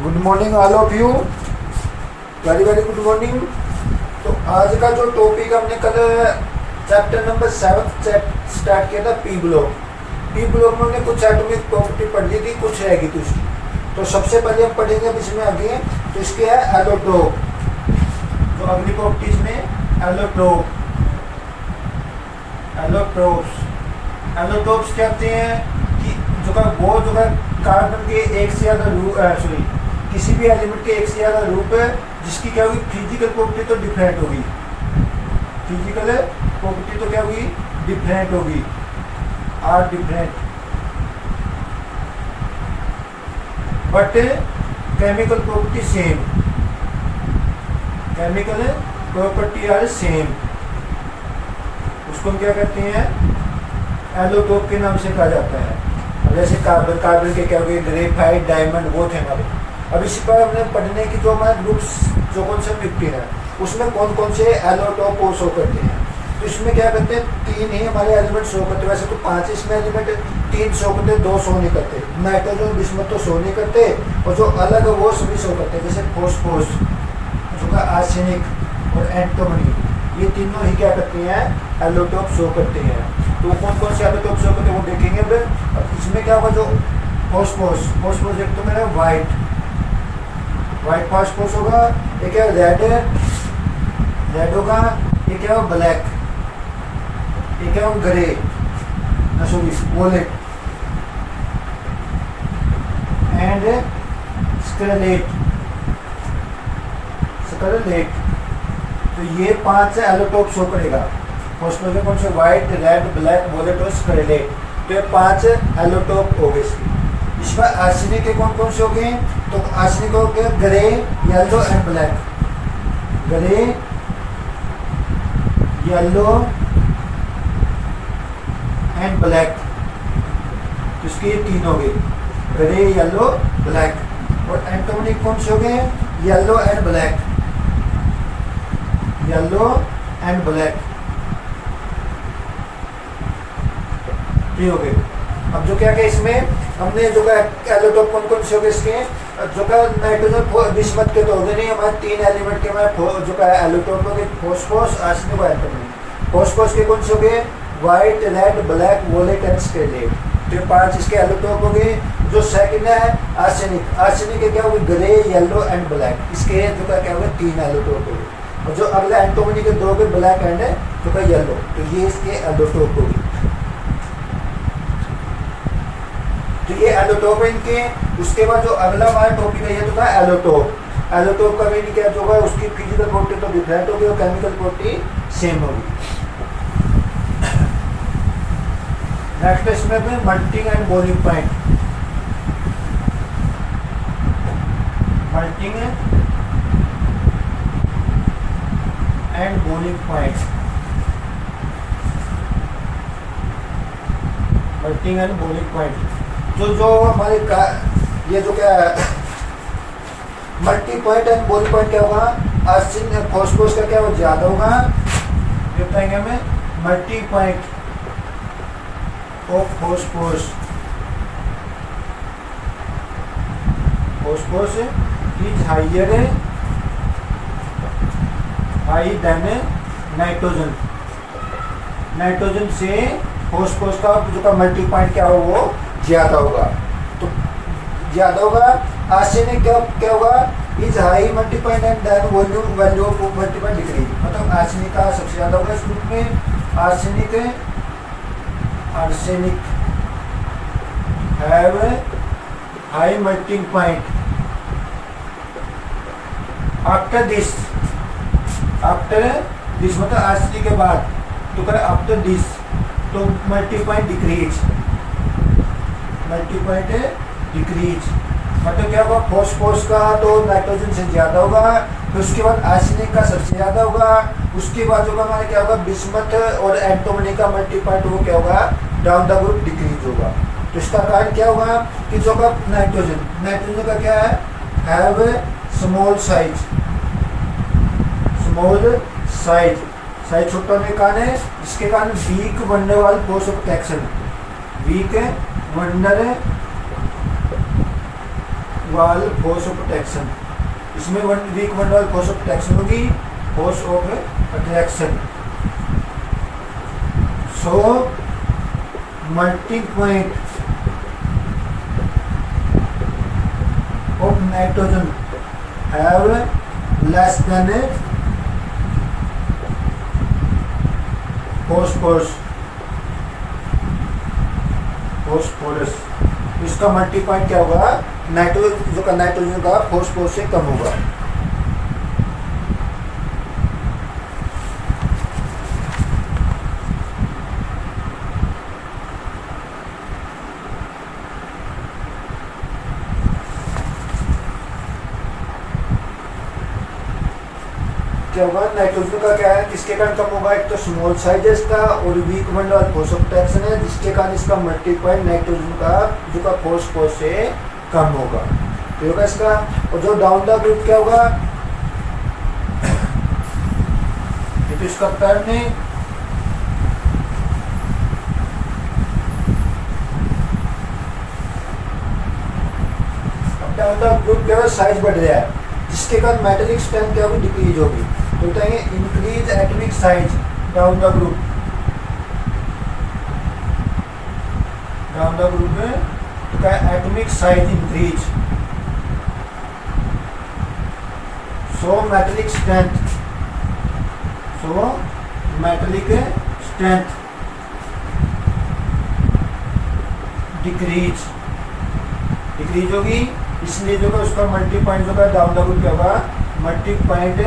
Good morning all of you, very very good morning. तो आज का जो टॉपिक हमने कल चैप्टर नंबर 7 स्टार्ट किया था, पी ब्लॉक। पी ब्लॉक में हमने कुछ एटॉमिक प्रॉपर्टी पढ़ ली थी, कुछ रहेगी तो उसकी। तो सबसे पहले हम पढ़ेंगे अब इसमें आगे, तो इसके है एलोट्रोप। तो अगली प्रॉपर्टीज में एलोट्रोप, एलोट्रोप्स क्या होते हैं कि जो कार्बन के एक से ज़्यादा किसी भी एलिमेंट के एक से ज़्यादा रूप है जिसकी क्या होगी फिजिकल प्रॉपर्टी तो डिफरेंट होगी, फिजिकल प्रॉपर्टी तो क्या होगी डिफरेंट होगी, are different, but chemical property same, chemical property are same. उसको हम क्या कहते हैं एलोट्रोप के नाम से कहा जाता है। जैसे कार्बन के क्या हो गए ग्रेफाइट, डायमंड, वो थे हमारे। अब इसी पर हमने पढ़ने की जो हमारे ग्रुप्स जो कौन से 15 है उसमें कौन कौन से एलोट्रोप शो करते हैं। तो इसमें क्या करते हैं, 3 ही हमारे एलिमेंट शो करते हैं। वैसे तो 5 इसमें एलिमेंट 3 शो करते, 2 शो नहीं करते। नाइट्रोजन बिस्मथ तो शो नहीं करते, और जो अलग है वो सभी शो करते हैं। जैसे फॉस्फोरस, जो का आर्सेनिक और एंटीमनी, ये तीनों ही क्या करते हैं एलोट्रोप शो करते हैं। तो कौन कौन से एलोट्रोप शो करते हैं वो देखेंगे। अब इसमें क्या होगा, जो फॉस्फोरस एक तो मेरा वाइट फॉस्फोरस होगा, एक है रेड होगा, एक है ब्लैक, एक है ग्रे वोलेट एंड स्कारलेट। तो ये 5 एलोट्रोप शो करेगा। फॉस्फोरस में कौन से वाइट, रेड, ब्लैक, वोलेट और स्कारलेट। तो ये 5 एलोट्रोप हो गए इसकी। इसमें आर्सेनिक के कौन कौन से हो गए, तो आर्सेनिक हो गए grey, yellow and black, grey, yellow and black. तो इसके ये 3 हो गए, ग्रे, येलो, ब्लैक। और एंटीमनी कौन से हो गए, yellow and black, yellow and black, ये हो गए। अब जो क्या इसमें हमने जो का एलोट्रोप कौन कौन से हो गए इसके, जो का नाइट्रोजन बिस्मथ के तो हो गए नहीं, हमारे 3 एलिमेंट के हमारे जो का एलोट्रोप हो गए फॉस्फोरस, आर्सेनिक और एंटीमनी। फॉस्फोरस के कौन से हो गए white, red, black, violet and scarlet. तो ये 5 इसके एलोट्रोप हो गए। जो सेकंड है आर्सेनिक के क्या हो गए ग्रे, येलो एंड ब्लैक। इसके जो का क्या हो गए 3 एलोट्रोप हो गए। और जो अगला एंटीमनी के 2 हो गए ब्लैक एंड जो का येलो। तो ये इसके एलोट्रोप हो गए। तो ये एलोट्रोप है इनके। उसके बाद जो अगला हमारा टॉपिक है ये तो था एलोट्रोप। एलोट्रोप का मीनिंग क्या होगा, उसकी फिजिकल प्रॉपर्टी तो डिफरेंट होगी और केमिकल प्रॉपर्टी सेम होगी। नेक्स्ट इसमें भी melting and boiling point, melting and boiling point, melting and boiling point. जो हमारे ये जो क्या multi point and boiling point क्या होगा, आर्सेनिक फॉस्फोरस का क्या वो ज्यादा होगा, ये बताएंगे हमें। Melting point of phosphorus is high than nitrogen से फॉस्फोरस का जो का मल्टी पॉइंट क्या हो वो ज्यादा होगा। तो ज्यादा होगा। आर्सेनिक क्या होगा is high melting point and then value of melting point decrease. मतलब आर्सेनिक का सबसे ज्यादा होगा इस ग्रुप में। Arsenic have high melting point. After this मतलब आर्सेनिक के बाद तो करे आफ्टर दिस तो मल्टी पॉइंट डिक्रीज, मतलब क्या होगा फॉस्फोरस का तो नाइट्रोजन से ज्यादा होगा, फिर उसके बाद आर्सेनिक का सबसे ज्यादा होगा, उसके बाद जो हमारे क्या होगा बिस्मथ और एंटीमनी का मल्टी पॉइंट वो क्या होगा डाउन द ग्रुप डिक्रीज होगा। तो इसका कारण क्या होगा कि जो का नाइट्रोजन का क्या है हैव स्मॉल साइज छोटा होने के कारण है, इसके कारण weak van der Waals force of attraction, weak van der Waals force of attraction, इसमें weak van Waals force of attraction होगी force of attraction. So melting point of nitrogen have less than phosphorus। इसका मल्टी पॉइंट क्या होगा, nitrogen का phosphorus से कम होगा। क्या होगा, नाइट्रोजन का क्या है, किसके कारण कम होगा, एक तो स्मॉल साइज है इसका और वीक बंड और फोर्स ऑफ अट्रैक्शन है, जिसके कारण इसका मल्टी पॉइंट नाइट्रोजन का जो का फोर्स से कम होगा। तो होगा इसका, और जो डाउन द ग्रुप क्या होगा, ये तो इसका पैटर्न है, अब डाउन द ग्रुप क्या होगा, साइज बढ़ रहा है, जिसके कारण मेटालिक स्ट्रेंथ क्या होगी, डिक्रीज होगी। तो बताएंगे increase atomic size down the group, में तो क्या एटॉमिक साइज इंक्रीज, सो मेटालिक स्ट्रेंथ, डिक्रीज होगी। इसलिए जो है उसका मल्टी पॉइंट जो है डाउन द ग्रुप क्या होगा, melting point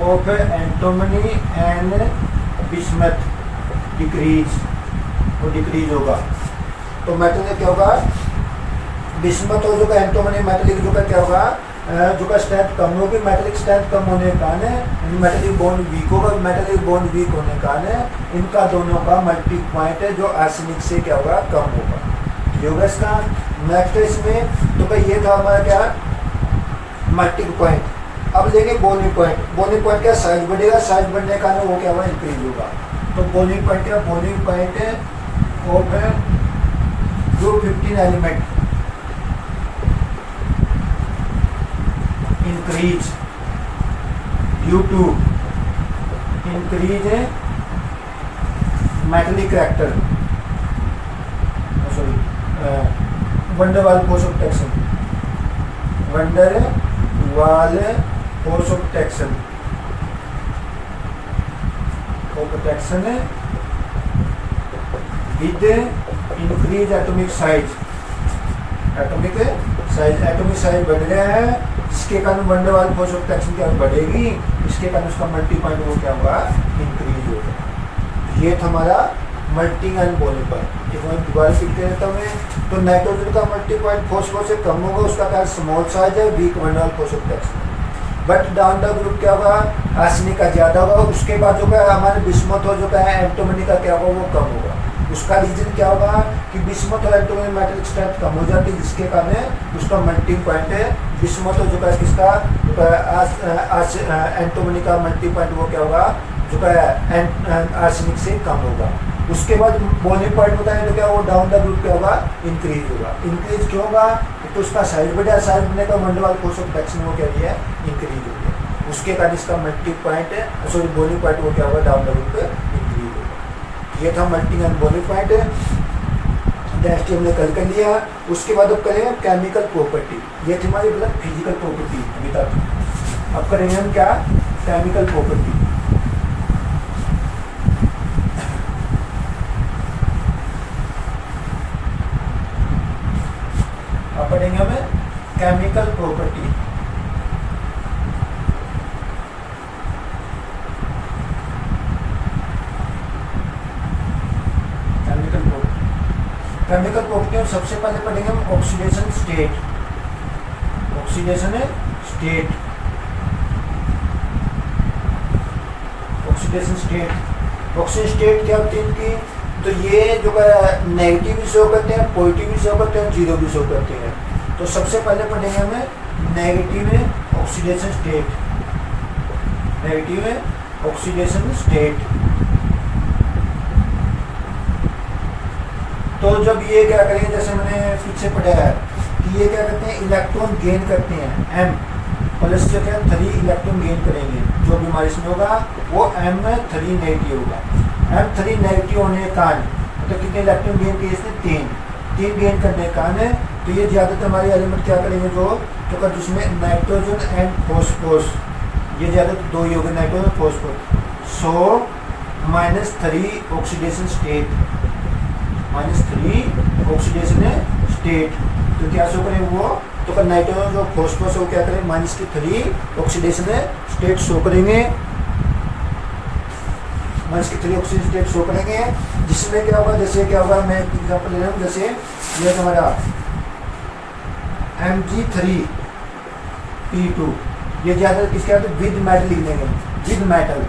of antimony and bismuth decrease होगा। तो मेटल क्या होगा, बिस्मथ और जो का एंटोमनी मेटलिक जो का क्या होगा, जो का स्ट्रेंथ कम होगी, मेटलिक स्ट्रेंथ कम होने के कारण मेटलिक बॉन्ड वीक होगा, मेटलिक बॉन्ड वीक होने के कारण इनका दोनों का मल्टी पॉइंट है जो आर्सेनिक से क्या होगा, कम होगा। ये होगा इसका। नेक्स्ट इसमें तो भाई ये था हमारा क्या, मल्टी पॉइंट। अब लेंगे बोनी पॉइंट। बोनी पॉइंट क्या, साइज बढ़ेगा, साइज बढ़ने का वो क्या होगा, इंक्रीज होगा। तो बोनी पॉइंट क्या, बोनी पॉइंट ऑफ जो 15 element increase due to increase metallic character, sorry van der Waals force of attraction, van der Waals force of attraction with increase atomic size. Atomic size बढ़ रहा है, इसके कारण वंडरवाल फोर्स ऑफ अट्रैक्शन क्या बढ़ेगी, इसके कारण उसका मल्टी पॉइंट वो क्या होगा, इंक्रीज होगा। ये था हमारा मल्टी एंड बोनी पॉइंट। एक बार दोबारा लिख देता हूँ मैं। तो नाइट्रोजन का मल्टी पॉइंट फोस्फोरस से कम होगा, उसका कारण स्मॉल साइज है, weak van der Waals force of attraction. But down the group क्या होगा, आर्सेनिक का ज्यादा होगा, उसके बाद जो है हमारे बिस्मथ और जो है एंटोमनी का क्या होगा, वो कम होगा। उसका रीजन क्या होगा कि बिस्मथ और एंटोमनी मेटलिक स्ट्रेंथ कम हो जाती है, जिसके कारण उसका मल्टी पॉइंट है बिस्मथ और जो है किसका, एंटोमनी का मल्टी पॉइंट वो क्या होगा, जो है आर्सेनिक से कम होगा। उसके बाद बोनी पॉइंट होता है तो क्या वो डाउन द ग्रुप क्या होगा, इंक्रीज होगा। इंक्रीज क्यों होगा, तो उसका साइज बढ़ा, साइज बढ़ने का वंडरवाल फोर्स ऑफ अट्रैक्शन वो क्या है, इंक्रीज हो गया। उसके बाद इसका मल्टी पॉइंट, सॉरी बोनी पॉइंट वो क्या होगा, डाउन द ग्रुप इंक्रीज होगा। ये था melting and boiling point. Next हमने कर लिया। उसके बाद अब करेंगे केमिकल प्रॉपर्टी। ये थी हमारी मतलब फिजिकल प्रॉपर्टी अभी तक। अब करेंगे हम क्या, केमिकल प्रॉपर्टी। अब पढ़ेंगे हमें केमिकल प्रॉपर्टी। केमिकल प्रॉपर्टी में सबसे पहले पढ़ेंगे हम oxidation state. Oxidation state oxidation state क्या होती है इनकी, तो ये जो है नेगेटिव भी शो करते हैं, पॉजिटिव भी शो करते हैं, जीरो भी शो करते हैं। तो सबसे पहले पढ़ेंगे हमें negative oxidation state. Negative oxidation state. तो जब ये क्या करेंगे, जैसे मैंने पीछे पढ़ा है कि ये क्या करते हैं, इलेक्ट्रॉन गेन करते हैं, एम प्लस जो क्या 3 इलेक्ट्रॉन गेन करेंगे, जो भी हमारे इसमें होगा वो M3 नेगेटिव होगा। M3 नेगेटिव होने के कारण तो कितने इलेक्ट्रॉन गेन किए इसने, 3 गेन करने के कारण तो ये ज़्यादातर हमारे एलिमेंट क्या करेंगे, जो तो जिसमें नाइट्रोजन एंड फॉस्फोरस, ये ज़्यादातर 2 ही होंगे, नाइट्रोजन फॉस्फोरस। सो -3 ऑक्सीडेशन स्टेट, -3 ऑक्सीडेशन स्टेट, तो क्या शो करें वो, तो नाइट्रोजन जो फॉस्फोरस वो क्या करें -3 ऑक्सीडेशन स्टेट शो करेंगे, -3 ऑक्सीडेशन स्टेट शो करेंगे। जिसमें क्या होगा, जैसे क्या होगा, मैं एग्जांपल ले रहा हूँ, जैसे ये हमारा Mg3P2, ये ज़्यादा किसके आते विद मेटल लिख देंगे, विद मेटल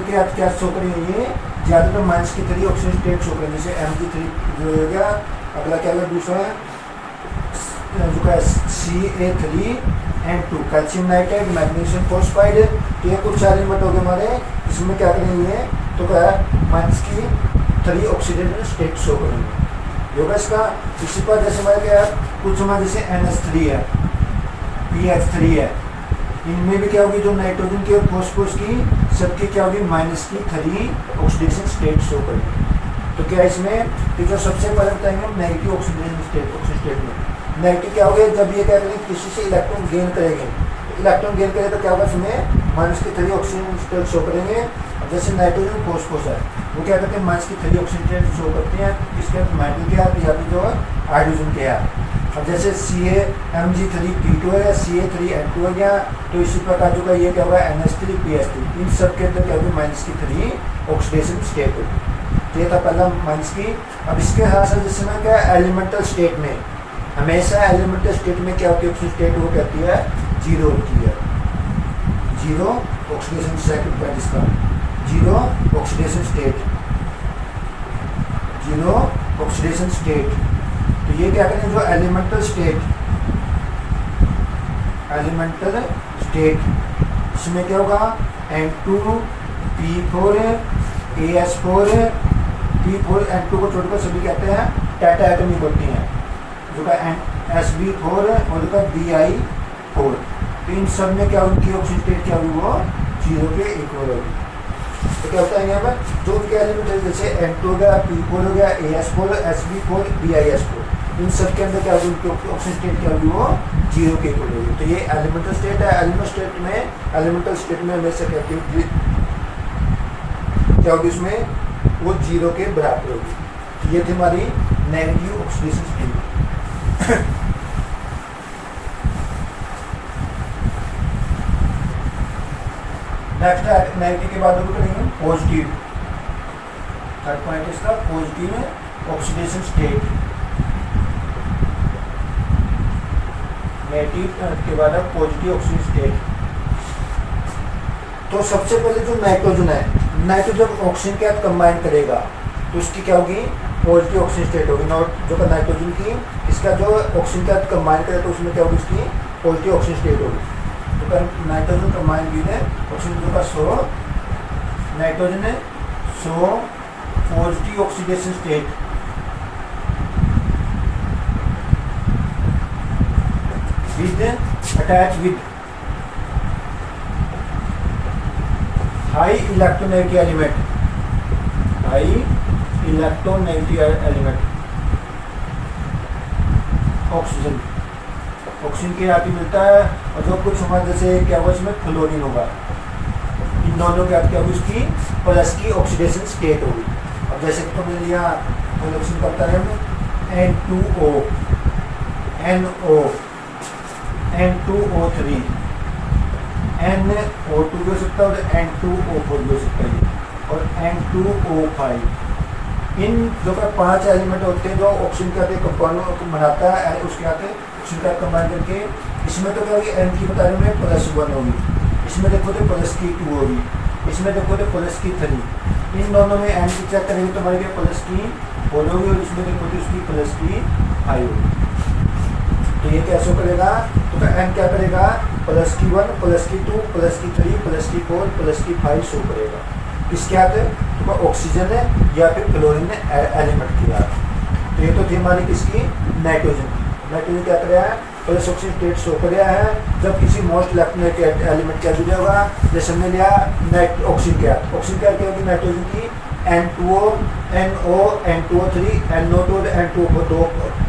के साथ क्या शो करेंगे, ये ज़्यादातर -3 ऑक्सीजन स्टेट शो करेंगे। जैसे Mg3 जो हो गया, अगला क्या होगा, दूसरा जो क्या Ca3N2 calcium nitride, magnesium phosphide, तो ये कुछ सारे एलिमेंट हो गए हमारे, इसमें क्या करेंगे, तो क्या -3 ऑक्सीजन स्टेट शो करेंगे होगा इसका। इसी पर जैसे हमारे क्या है, कुछ हमारे जैसे NH3 है, PH3 है, इनमें भी क्या होगी, जो नाइट्रोजन की और फॉस्फोरस की सबकी क्या होगी -3 ऑक्सीडेशन स्टेट शो करेंगे। तो क्या इसमें कि जो सबसे पहले बताएंगे हम नेगेटिव ऑक्सीडेशन स्टेट में, नेगेटिव क्या होगा, जब ये क्या करेंगे किसी से इलेक्ट्रॉन गेन करेंगे, इलेक्ट्रॉन गेन करें तो क्या होगा, इसमें -3 ऑक्सीजन स्टेट शो करेंगे। अब जैसे नाइट्रोजन फॉस्फोरस है, वो क्या करते हैं -3 ऑक्सीजन स्टेट शो करते हैं, इसके मेटल के हाथ या फिर जो है हाइड्रोजन के हाथ। अब जैसे Mg3P2 है, Ca3N2 हो गया, तो इसी प्रकार जो का ये क्या होगा NH3PH3, इन सब के अंदर क्या होगी -3 ऑक्सीडेशन स्टेट होगी। ये था पहला -। अब इसके साथ साथ जिससे में क्या एलिमेंटल स्टेट में, हमेशा एलिमेंटल स्टेट में क्या होती है, ऑक्सीजन स्टेट वो कहती है 0 होती है, 0 ऑक्सीडेशन स्टेट होता है, जिसका 0 ऑक्सीडेशन स्टेट, 0 ऑक्सीडेशन स्टेट। तो ये क्या करें, जो एलिमेंटल स्टेट इसमें क्या होगा N2 P4 AS4 P4 N2 को छोड़कर सभी कहते हैं टाटा एटॉमिक होती हैं, जो का Sb4 और का Bi4, तो इन सब में क्या उनकी ऑक्सीजन स्टेट क्या होगी, वो 0 के इक्वल होगी। तो क्या होता है यहाँ पर, जो उनके एलिमेंट है जैसे N2 हो गया, P4 हो गया, AS4 Sb4 BiS4, इन सब के अंदर क्या होगी, उनकी ऑक्सीजन स्टेट क्या होगी, वो 0 के इक्वल होगी। तो ये एलिमेंटल स्टेट है। एलिमेंटल स्टेट में हमेशा कहते हैं क्या होगी, उसमें वो 0 के बराबर होगी। तो ये थी हमारी negative oxidation state. Next negative के बाद हम करेंगे पॉजिटिव। थर्ड पॉइंट इसका पॉजिटिव ऑक्सीडेशन स्टेट। नेगेटिव के बाद अब पॉजिटिव ऑक्सीडेशन स्टेट। तो सबसे पहले जो नाइट्रोजन है, नाइट्रोजन जब ऑक्सीजन के साथ कंबाइन करेगा तो उसकी क्या होगी, पॉजिटिव ऑक्सीजन स्टेट होगी। जो का नाइट्रोजन की इसका जो ऑक्सीजन के साथ कंबाइन करे तो उसमें क्या होगी, उसकी पॉजिटिव ऑक्सीजन स्टेट होगी। तो नाइट्रोजन कंबाइन भी है ऑक्सीजन का 100, नाइट्रोजन है 100 positive oxidation state with attach with high electronegative element, high electronegative element oxygen, oxygen के हाथ मिलता है। और जो कुछ हमारे जैसे क्या होगा, इसमें क्लोरीन होगा, इन दोनों के हाथ क्या होगी, उसकी प्लस की ऑक्सीडेशन स्टेट होगी। अब जैसे तो मैंने लिया ऑक्सीजन करता है N2O, NO, N2O3, NO2 भी हो सकता है और N2O4 भी हो सकता है और N2O5। इन जो का 5 एलिमेंट होते हैं जो ऑक्सीजन के कंपाउंड को बनाता है, उसके आते ऑक्सीजन का कंबाइन करके। इसमें तो क्या होगी, N की बता रहे में +1 होगी, इसमें देखो तो +2 होगी, इसमें देखो तो +3। इन दोनों में N की चेक करेंगे तो हमारे क्या +4 होगी और इसमें देखो तो इसकी +5 होगी। तो ये कैसे करेगा, तो N क्या करेगा, +1 +2 +3 +4 +5 शो करेगा। किसके हाथ है, तो ऑक्सीजन है या फिर क्लोरीन एलिमेंट के हाथ। तो ये तो थी हमारी किसकी, नाइट्रोजन की। नाइट्रोजन क्या कर रहा है, प्लस ऑक्सीजन स्टेट शो कर रहा है जब किसी मोस्ट इलेक्ट्रोनेट एलिमेंट क्या जुड़ा होगा। जैसे हमने लिया ऑक्सीजन क्या होगी नाइट्रोजन की, N2O, NO, N2O3, NO2 और N2O, दो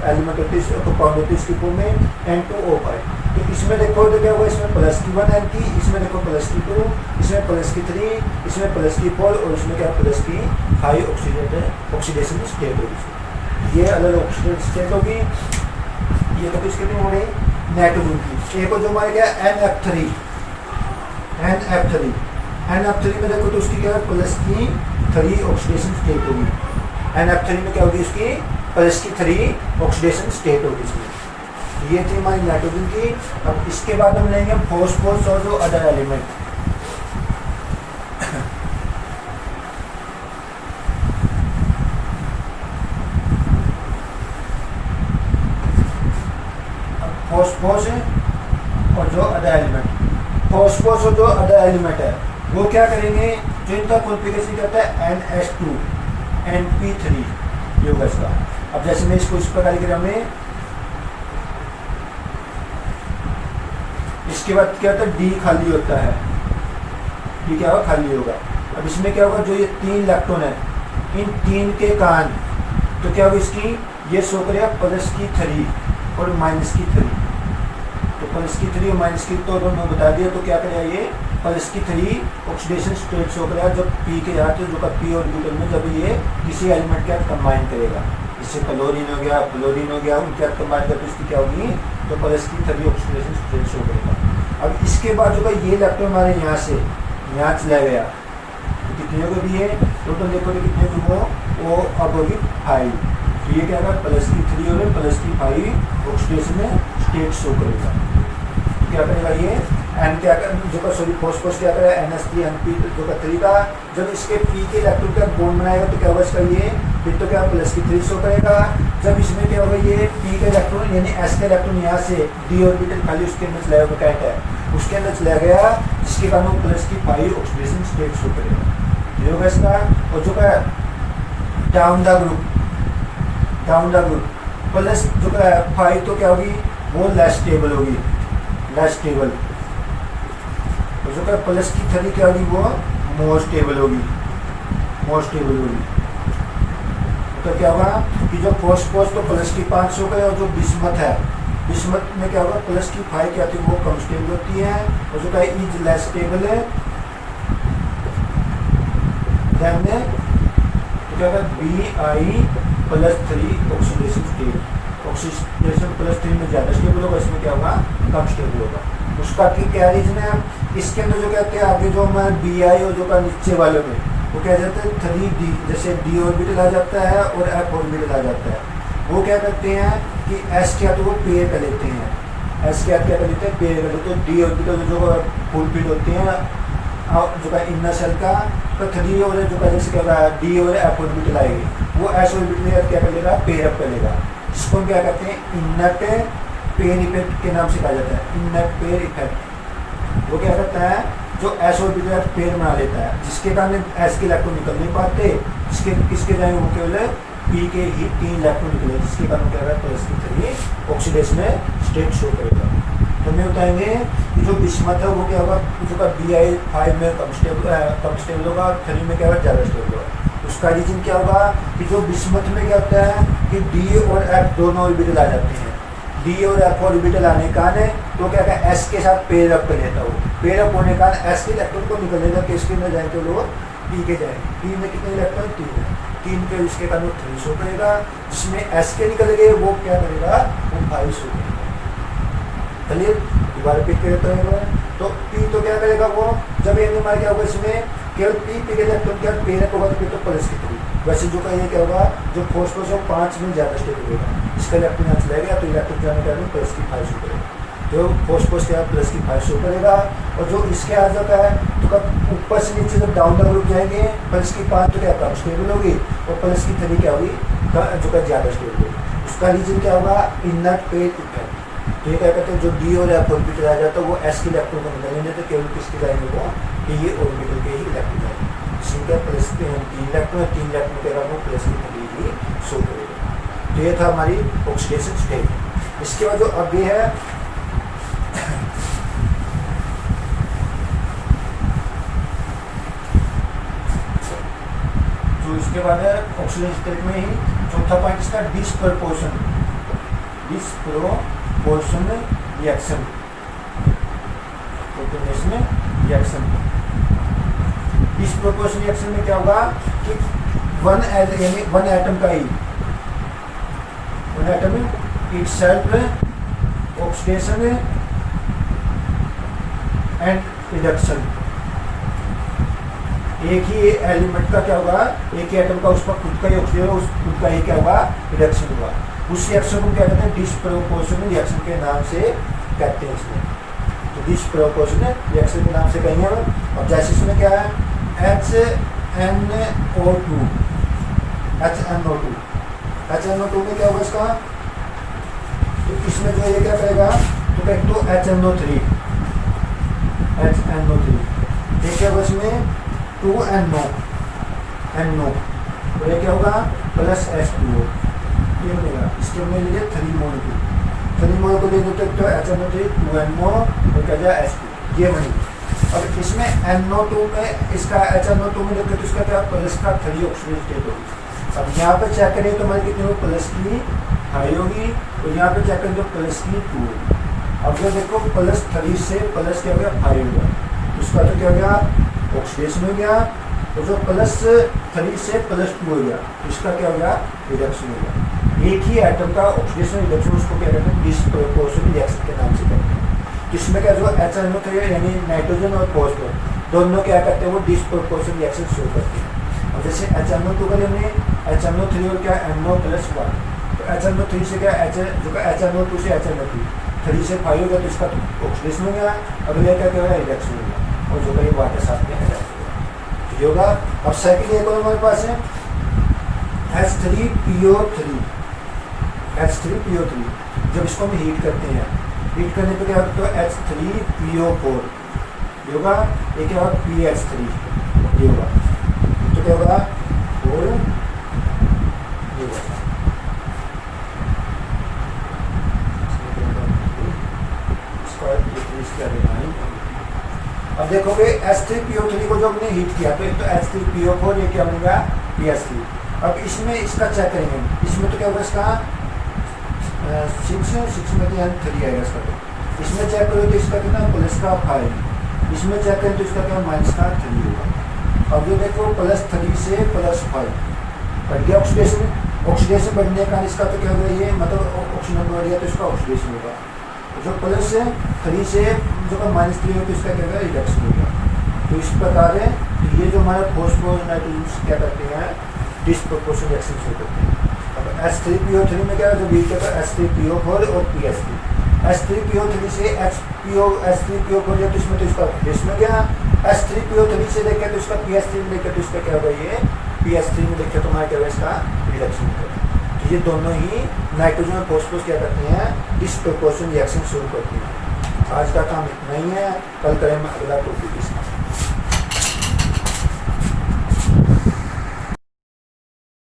एलिमेंट होती है, कंपाउंड होती है इसकी फॉर्म में N2O5। तो इसमें देखो तो क्या होगा, इसमें प्लस की 1 एन की, इसमें देखो प्लस की 2, इसमें प्लस की 3, इसमें प्लस की 4 और इसमें क्या प्लस की 5 ऑक्सीडेशन स्टेट होगी। ये अलग ऑक्सीडेशन स्टेट होगी। ये तो किसकी हो गई, नाइट्रोजन की। एक जो हमारे क्या NF3 में देखो तो उसकी क्या है, प्लस की 3 ऑक्सीडेशन स्टेट होगी। NF3 में क्या होगी, उसकी प्लस की 3 ऑक्सीडेशन स्टेट होगी इसमें। ये थी हमारी नाइट्रोजन की। अब इसके बाद हम लेंगे फॉस्फोरस और जो अदर एलिमेंट। फॉस्फोरस और जो अदर एलिमेंट है वो क्या करेंगे, जो इनका कॉन्फ़िगरेशन कहता है NH2 NP3 ये होगा इसका। अब जैसे मैं इसको इस प्रकार की में, इसके बाद क्या होता है, D खाली होता है, D क्या होगा, खाली होगा। अब इसमें क्या होगा, जो ये 3 इलेक्ट्रॉन है, इन 3 के कान तो क्या होगा इसकी, ये शो करेगा प्लस की 3 और माइनस की 3। तो प्लस की 3 और माइनस की तो दोनों बता दिया, तो क्या करेगा ये प्लस की 3 ऑक्सीडेशन स्टेट शो करेगा जब P के साथ जो का P ऑर्बिटल में जब ये किसी एलिमेंट के साथ कंबाइन करेगा। इससे क्लोरीन हो गया, फ्लोरीन हो गया, उनके साथ कंबाइन करके इसकी क्या होगी, तो प्लस की 3 ऑक्सीडेशन स्टेट शो करेगा। अब इसके बाद जो ये इलेक्ट्रॉन हमारे यहाँ से यहाँ चला गया, तो कितने को भी है टोटल देखो तो कितने को वो अब होगी 5। तो ये क्या होगा, प्लस की 3 और प्लस की 5 ऑक्सीडेशन स्टेट शो करेगा। तो क्या करेगा ये एन क्या कर जो का सॉरी फॉस्फोरस क्या करेगा, NH3 NP जो का 3 का जब इसके P के इलेक्ट्रॉन का बॉन्ड बनाएगा तो क्या होगा इसका, ये फिर तो क्या प्लस की 3 शो करेगा। जब इसमें क्या होगा, ये P का इलेक्ट्रॉन यानी S का इलेक्ट्रॉन यहाँ से D ऑर्बिटल खाली उसके अंदर चलाया हुआ कैट है, उसके अंदर चला गया, जिसके कारण वो प्लस की 5 ऑक्सीडेशन स्टेट शो करेगा। ये होगा इसका। और जो का डाउन द ग्रुप प्लस जो का 5 तो क्या होगी, वो लेस स्टेबल होगी, लेस स्टेबल। और जो का प्लस की 3 क्या होगी, वो मोर स्टेबल होगी। तो क्या होगा कि जो फॉस्फोरस तो प्लस की 5 शो करे, और जो बिस्मथ है, बिस्मथ में क्या होगा, प्लस की 5 क्या होती है, वो कम स्टेबल होती है। और जो का इज लेस स्टेबल है, ध्यान दें, तो क्या होगा Bi+3 ऑक्सीडेशन स्टेट। ऑक्सीडेशन +3 में ज़्यादा स्टेबल होगा, इसमें क्या होगा, कम स्टेबल होगा। उसका क्या रीजन है, इसके अंदर जो कहते हैं आगे जो हमारे Bi और जो का नीचे वाले में वो क्या जाता है 3D, जैसे D ऑर्बिटल आ जाता है और F ऑर्बिटल आ जाता है। वो क्या करते हैं कि S क्या तो वो पेयर कर लेते हैं, S क्या कर लेते हैं, पेयर कर लेते हैं। D ऑर्बिटल जो फुलफिल होते हैं जो का इनर सेल का, तो 3 और जो का जैसे क्या होगा D और F ऑर्बिटल आएगी, वो S ऑर्बिटल क्या कर लेगा, पेयर अप कर लेगा। जिसको हम क्या कहते हैं, इनट पेयर इफेक्ट के नाम से कहा जाता है, इनट पेयर इफेक्ट। वो क्या करता है, जो S ऑर्बिटल पेयर बना लेता है, जिसके कारण S के इलेक्ट्रॉन निकल नहीं पाते, किसके जाएंगे, वो केवल P के ही 3 इलेक्ट्रॉन निकले, जिसके कारण क्या होगा, प्लस की 3 ऑक्सीडेशन स्टेट शो करेगा। तो हमें बताएंगे कि जो बिस्मथ है वो क्या होगा, जो का Bi5 में कम स्टेबल होगा, 3 में क्या होगा, ज़्यादा स्टेबल होगा। उसका रीजन क्या होगा कि जो बिस्मथ में क्या होता है कि D और F दोनों ऑर्बिटल आ जाते हैं। D और F ऑर्बिटल आने का है तो क्या है, S के साथ पेयर अप कर लेता हो, पेयर अप होने का S के इलेक्ट्रॉन को निकल लेगा, किसके में जाएंगे लोग, P के जाएंगे। P में कितने इलेक्ट्रॉन, 3 है, 3 के इसके कारण 3 शो करेगा। जिसमें S के निकल गए वो क्या करेगा, वो 5 शो करेगा। चलिए दोबारा पिक करते हैं। तो P तो क्या करेगा, वो जब ये हमारे क्या होगा, इसमें केवल P के इलेक्ट्रॉन क्या पेयर अप होगा, तो प्लस की 3। वैसे जो का ये क्या होगा, जो फॉस्फोरस है 5 में ज़्यादा स्टेबल होगा, इसका इलेक्ट्रॉन यहाँ चला गया तो इलेक्ट्रॉन जाने के कारण प्लस की 5 शो करेगा। तो फॉस्फोरस क्या प्लस की 5 शो करेगा। और जो इसके आ जाता है तो कब ऊपर से नीचे जब डाउन द ग्रुप जाएंगे, प्लस की 5 तो क्या कम स्टेबल होगी और प्लस की 3 क्या होगी, जो का ज़्यादा स्टेबल होगी। उसका रीजन क्या होगा, इनट पेयर इफेक्ट। तो ये क्या कहते हैं, जो D और F ऑर्बिटल आ जाता है वो S के इलेक्ट्रॉन को निकल लेंगे, तो केवल किसके जाएंगे, वो D ऑर्बिटल के ही इलेक्ट्रॉन जाएंगे। इसमें क्या प्लस 3 इलेक्ट्रॉन, 3 इलेक्ट्रॉन के कारण वो प्लस की 3 ही शो करेगा। तो ये था हमारी ऑक्सीडेशन स्टेट। इसके बाद जो अब ये है जो इसके बाद है ऑक्सीडेशन स्टेट में ही चौथा पॉइंट इसका disproportion reaction reaction. Disproportion reaction में क्या होगा कि वन एटम का ही one atom itself oxidation and reduction. एक ही एलिमेंट का क्या होगा, एक ही एटम का उसका खुद का ही ऑक्सीजन, उस खुद का ही क्या होगा रिडक्शन हुआ। उस रिएक्शन को क्या कहते हैं, डिस्प्रपोर्शनल रिएक्शन के नाम से कहते हैं इसमें। तो डिस्प्रपोर्शनल रिएक्शन के नाम से कहेंगे हम। और जैसे इसमें क्या है HNO2 में क्या होगा इसका, तो इसमें जो ये क्या करेगा, तो एक तो HNO3 ये क्या होगा इसमें 2NO तो ये क्या होगा प्लस H2O ये मिलेगा। इसके में लीजिए 3 मोल को ले देते तो HNO3 2NO और क्या जाए H2 ये बनी। अब इसमें NO2 में इसका HNO2 में देखते तो इसका क्या प्लस का 3 ऑक्सीजन स्टेट होगी। अब यहाँ पे चेक करें तो हमारी कितनी होगी, प्लस की हाई होगी, और यहाँ पे चेक करें तो प्लस की 2 होगी। अब जो देखो प्लस 3 से प्लस क्या हो गया 5 हो गया, उसका तो क्या हो गया ऑक्सीडेशन हो गया। तो जो प्लस 3 से प्लस 2 हो गया इसका क्या हो गया रिडक्शन हो गया। एक ही एटम का ऑक्सीडेशन रिडक्शन उसको क्या कहते हैं डिस्प्रपोर्शनल रिएक्शन के नाम से कहते हैं। इसमें क्या जो HNO3 यानी नाइट्रोजन और फॉस्फोरस दोनों क्या करते हैं, वो डिस्प्रपोर्शनल रिएक्शन शो करते हैं। अब जैसे HNO2 का हमने HNO3 और क्या NO+1 तो HNO3 से क्या HNO2 से HNO3 3 से 5 हो गया तो इसका ऑक्सीडेशन हो गया। अब ये क्या होगा रिडक्शन हो गया, और जो का ये वाटर साथ में रिडक्शन होगा। अब सेकंड एक और हमारे पास है H3PO3 जब इसको हम हीट करते हैं, हीट करने पे क्या होता है H3PO4 ये होगा, ये क्या होगा PH3 ये होगा, तो क्या होगा और ये होगा। अब देखोगे H3PO3 को जो हमने हीट किया तो एक तो H3PO4 ये क्या बनेगा PH3। अब इसमें इसका चेक करेंगे, इसमें तो क्या होगा इसका 6 में तो यहाँ 3 आएगा इसका। तो इसमें चेक करो तो इसका कितना प्लस का 5, इसमें चेक करें तो इसका क्या माइनस का 3 होगा। अब जो देखो प्लस 3 से प्लस 5 बढ़ गया ऑक्सीडेशन बढ़ने का इसका तो क्या होगा ये मतलब ऑक्सीजन बढ़ गया तो इसका ऑक्सीडेशन होगा। जो प्लस 3 से जो का -3 हो तो इसका क्या होगा रिडक्शन होगा। तो इस प्रकार है ये जो हमारा फॉस्फोरस नाइट्रोजन क्या करते हैं डिस्प्रपोर्शनल रिएक्शन शो करते हैं। अब H3PO3 में क्या है, जो बीच का H3PO4 और PH3 H3PO3 से H3PO4 तो इसमें तो इसका इसमें क्या H3PO3 से देखें तो इसका PH3 में देखें तो इसका क्या होगा ये PH3 में देखें तो हमारा क्या होगा इसका रिडक्शन होगा। तो ये दोनों ही नाइट्रोजन और फॉस्फोरस क्या करते हैं डिस्प्रपोर्शनल रिएक्शन शुरू करते हैं। आज का काम इतना ही है, कल करें अगला टॉपिक इसका।